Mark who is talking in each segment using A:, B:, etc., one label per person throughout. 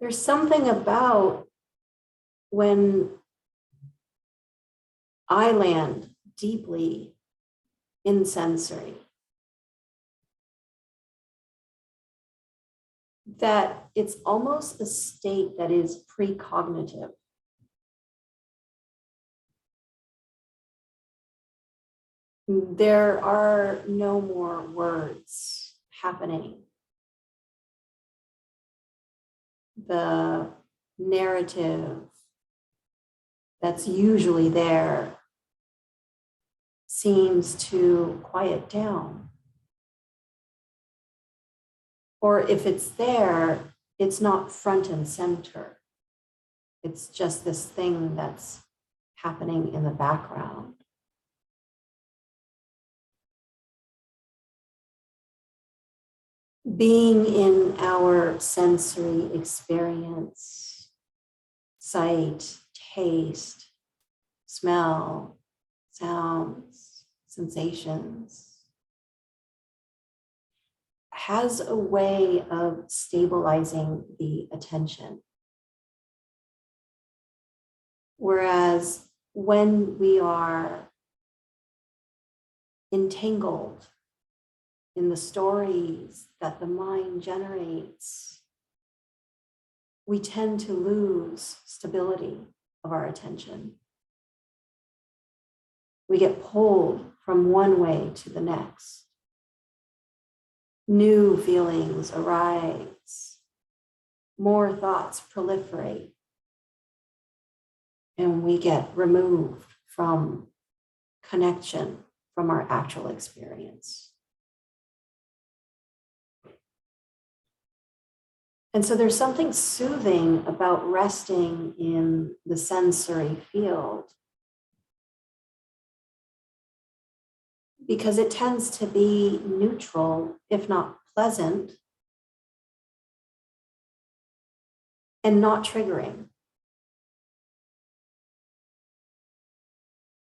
A: There's something about when I land deeply in sensory that it's almost a state that is precognitive. There are no more words happening. The narrative that's usually there seems to quiet down. Or if it's there, it's not front and center. It's just this thing that's happening in the background. Being in our sensory experience, sight, taste, smell, sounds, sensations, has a way of stabilizing the attention. Whereas when we are entangled in the stories that the mind generates, we tend to lose stability of our attention. We get pulled from one way to the next. New feelings arise, more thoughts proliferate, and we get removed from connection from our actual experience. And so there's something soothing about resting in the sensory field, because it tends to be neutral, if not pleasant, and not triggering.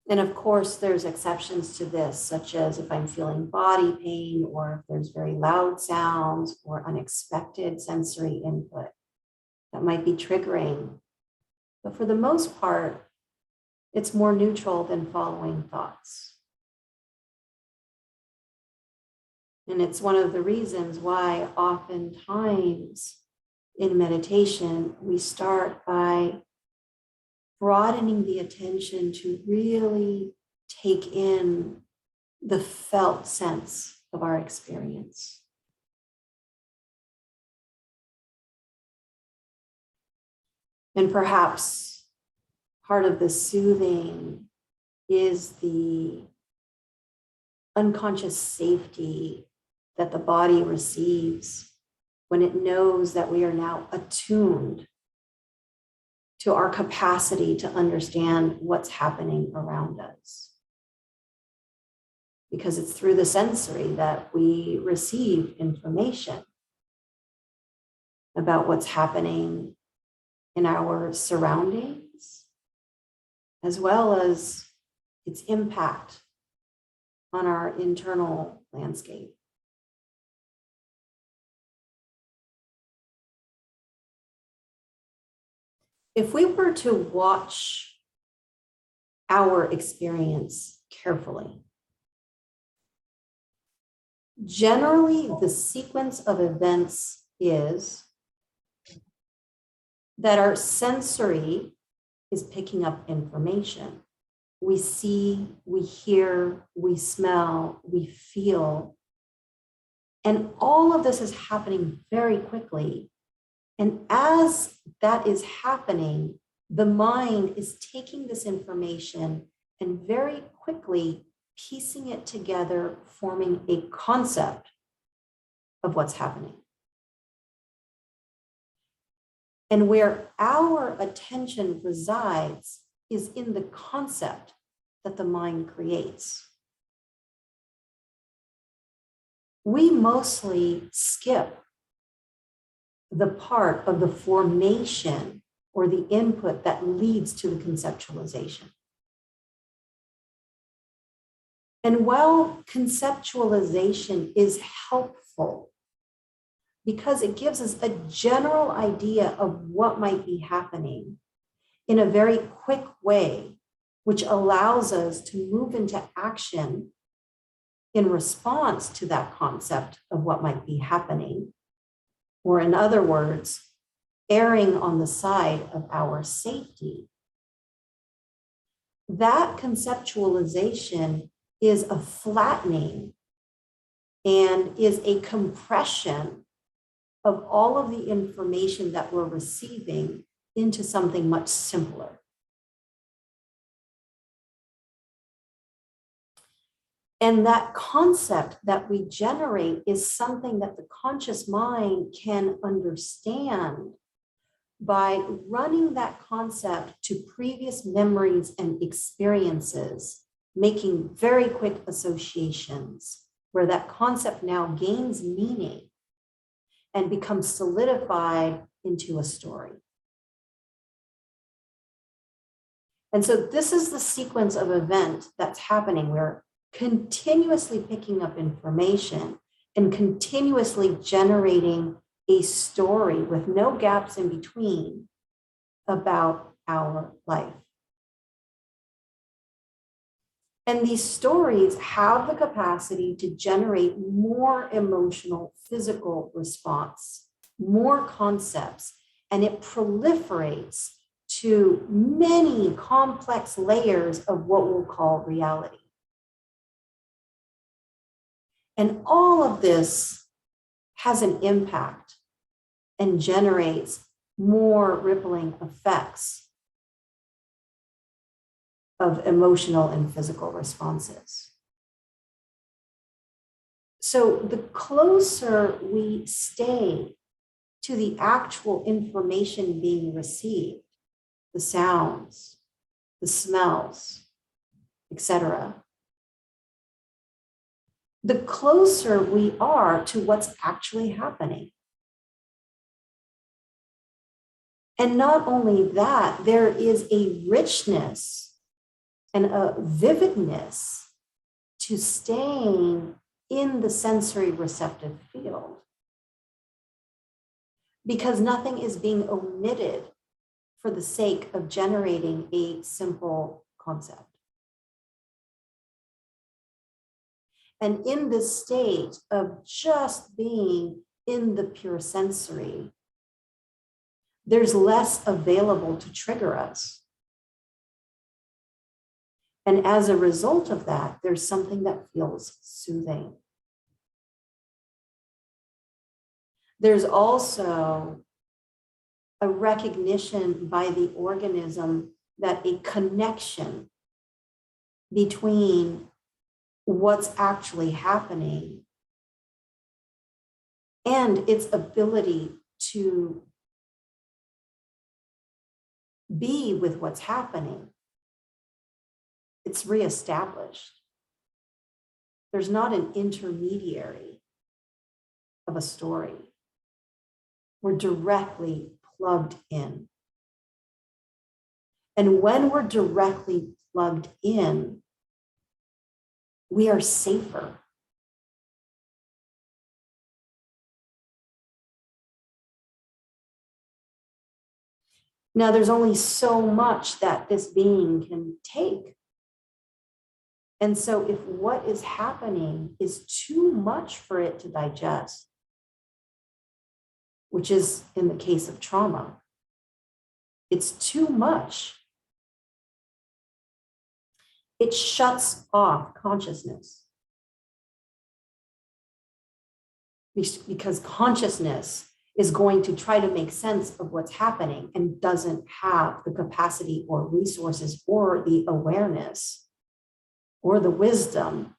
A: And of course, there's exceptions to this, such as if I'm feeling body pain, or if there's very loud sounds or unexpected sensory input that might be triggering. But for the most part, it's more neutral than following thoughts. And it's one of the reasons why oftentimes in meditation, we start by broadening the attention to really take in the felt sense of our experience. And perhaps part of the soothing is the unconscious safety that the body receives when it knows that we are now attuned to our capacity to understand what's happening around us. Because it's through the sensory that we receive information about what's happening in our surroundings, as well as its impact on our internal landscape. If we were to watch our experience carefully, generally the sequence of events is that our sensory is picking up information. We see, we hear, we smell, we feel. And all of this is happening very quickly. And as that is happening, the mind is taking this information and very quickly piecing it together, forming a concept of what's happening. And where our attention resides is in the concept that the mind creates. We mostly skip the part of the formation or the input that leads to the conceptualization. And while conceptualization is helpful, because it gives us a general idea of what might be happening in a very quick way, which allows us to move into action in response to that concept of what might be happening. Or in other words, erring on the side of our safety. That conceptualization is a flattening and is a compression of all of the information that we're receiving into something much simpler. And that concept that we generate is something that the conscious mind can understand by running that concept to previous memories and experiences, making very quick associations where that concept now gains meaning and becomes solidified into a story. And so this is the sequence of event that's happening. We're continuously picking up information and continuously generating a story with no gaps in between about our life. And these stories have the capacity to generate more emotional, physical response, more concepts, and it proliferates to many complex layers of what we'll call reality. And all of this has an impact and generates more rippling effects of emotional and physical responses. So the closer we stay to the actual information being received, the sounds, the smells, etc., the closer we are to what's actually happening. And not only that, there is a richness and a vividness to staying in the sensory receptive field, because nothing is being omitted for the sake of generating a simple concept. And in this state of just being in the pure sensory, there's less available to trigger us. And as a result of that, there's something that feels soothing. There's also a recognition by the organism that a connection between what's actually happening and its ability to be with what's happening, it's reestablished. There's not an intermediary of a story. We're directly plugged in. And when we're directly plugged in, we are safer. Now, there's only so much that this being can take. And so if what is happening is too much for it to digest, which is in the case of trauma, it's too much, it shuts off consciousness. Because consciousness is going to try to make sense of what's happening and doesn't have the capacity or resources or the awareness or the wisdom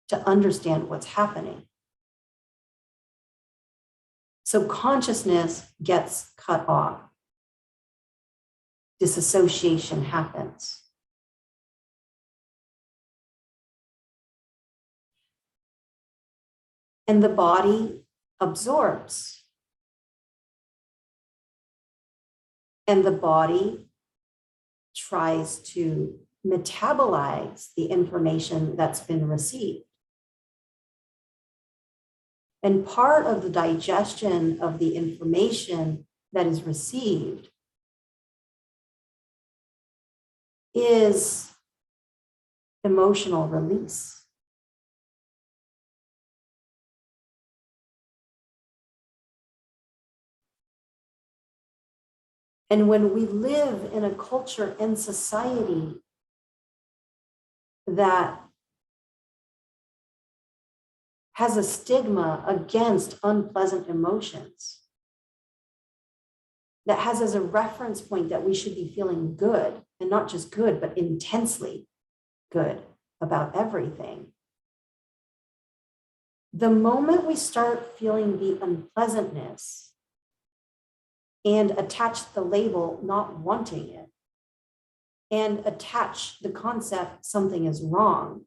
A: to understand what's happening. So consciousness gets cut off. Disassociation happens. And the body absorbs. And the body tries to metabolize the information that's been received. And part of the digestion of the information that is received is emotional release. And when we live in a culture and society that has a stigma against unpleasant emotions, that has as a reference point that we should be feeling good, and not just good, but intensely good about everything. The moment we start feeling the unpleasantness and attach the label not wanting it, and attach the concept something is wrong,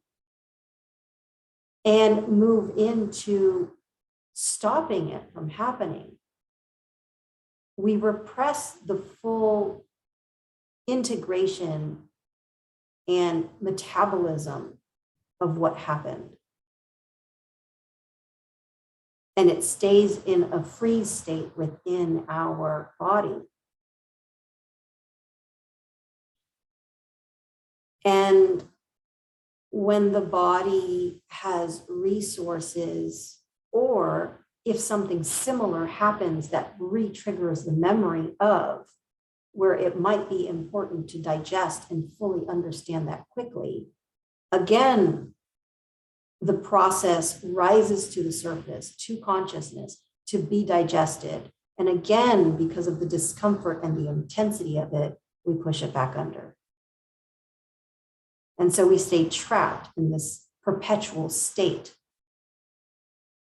A: and move into stopping it from happening, we repress the full integration and metabolism of what happened. And it stays in a freeze state within our body. And when the body has resources, or if something similar happens that re-triggers the memory of where it might be important to digest and fully understand that quickly, again, the process rises to the surface, to consciousness, to be digested. And again, because of the discomfort and the intensity of it, we push it back under. And so we stay trapped in this perpetual state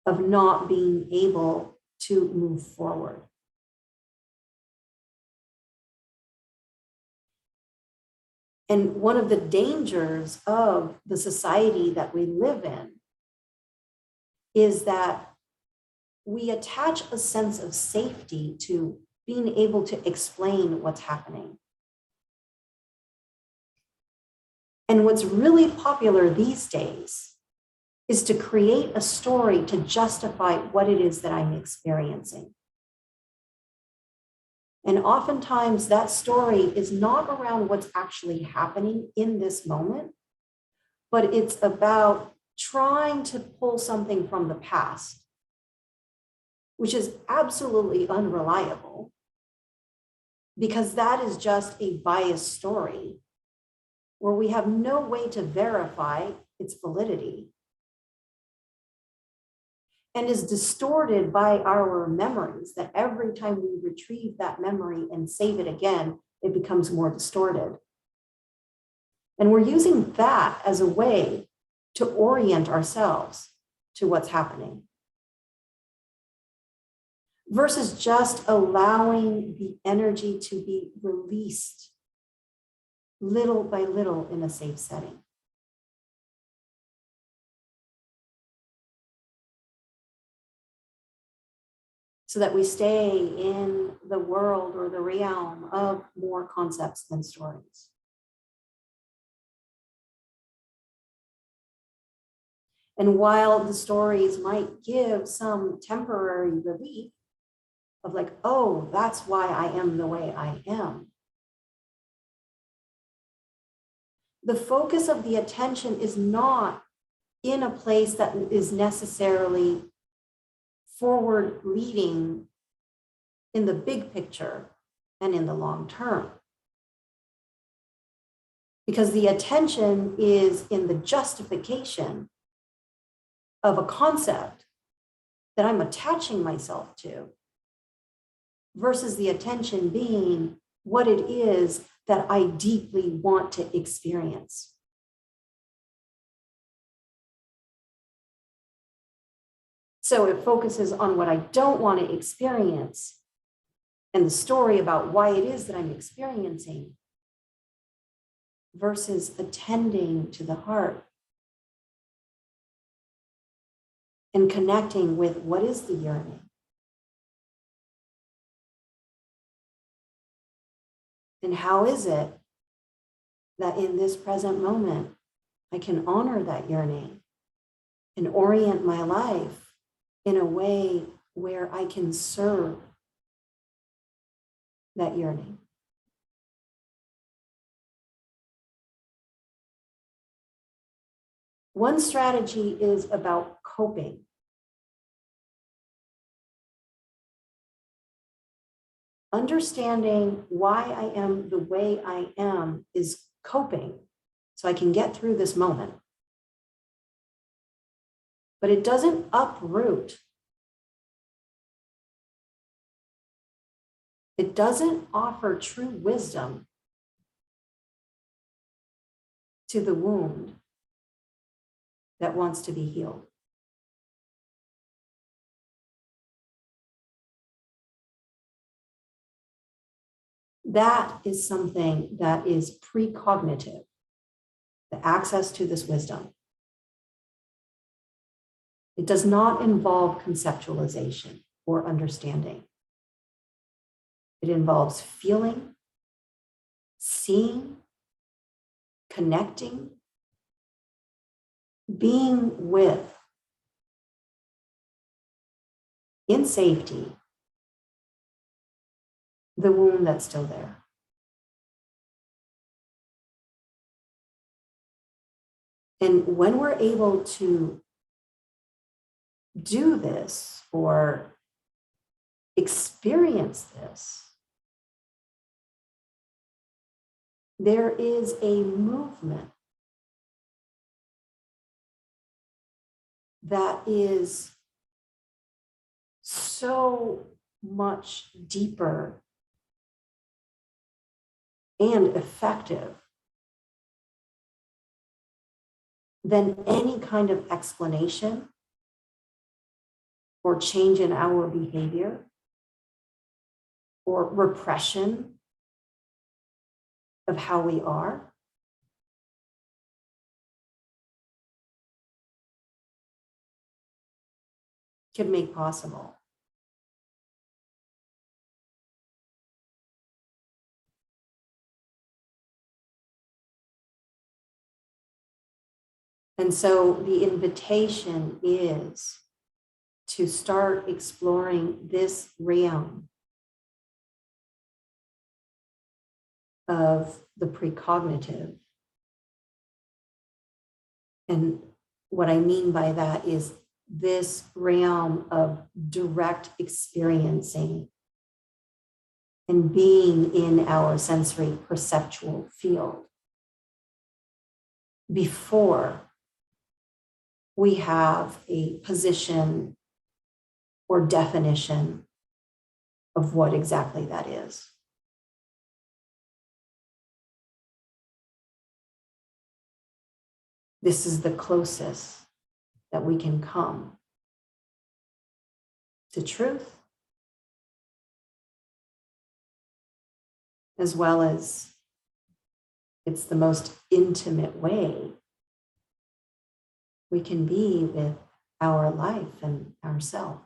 A: of not being able to move forward. And one of the dangers of the society that we live in is that we attach a sense of safety to being able to explain what's happening. And what's really popular these days is to create a story to justify what it is that I'm experiencing. And oftentimes that story is not around what's actually happening in this moment, but it's about trying to pull something from the past, which is absolutely unreliable, because that is just a biased story where we have no way to verify its validity, and is distorted by our memories, that every time we retrieve that memory and save it again, it becomes more distorted. And we're using that as a way to orient ourselves to what's happening, versus just allowing the energy to be released little by little in a safe setting. So that we stay in the world or the realm of more concepts than stories. And while the stories might give some temporary relief of like, oh, that's why I am the way I am, the focus of the attention is not in a place that is necessarily forward leading in the big picture and in the long term. Because the attention is in the justification of a concept that I'm attaching myself to, versus the attention being what it is that I deeply want to experience. So it focuses on what I don't want to experience and the story about why it is that I'm experiencing, versus attending to the heart and connecting with what is the yearning. And how is it that in this present moment, I can honor that yearning and orient my life in a way where I can serve that yearning. One strategy is about coping. Understanding why I am the way I am is coping, so I can get through this moment. But it doesn't uproot. It doesn't offer true wisdom to the wound that wants to be healed. That is something that is precognitive, the access to this wisdom. It does not involve conceptualization or understanding. It involves feeling, seeing, connecting, being with, in safety, the wound that's still there. And when we're able to do this or experience this, there is a movement that is so much deeper and effective than any kind of explanation or change in our behavior or repression of how we are. Could make possible. And so the invitation is to start exploring this realm of the precognitive. And what I mean by that is this realm of direct experiencing and being in our sensory perceptual field before we have a position or definition of what exactly that is. This is the closest that we can come to truth, as well as it's the most intimate way we can be with our life and ourself.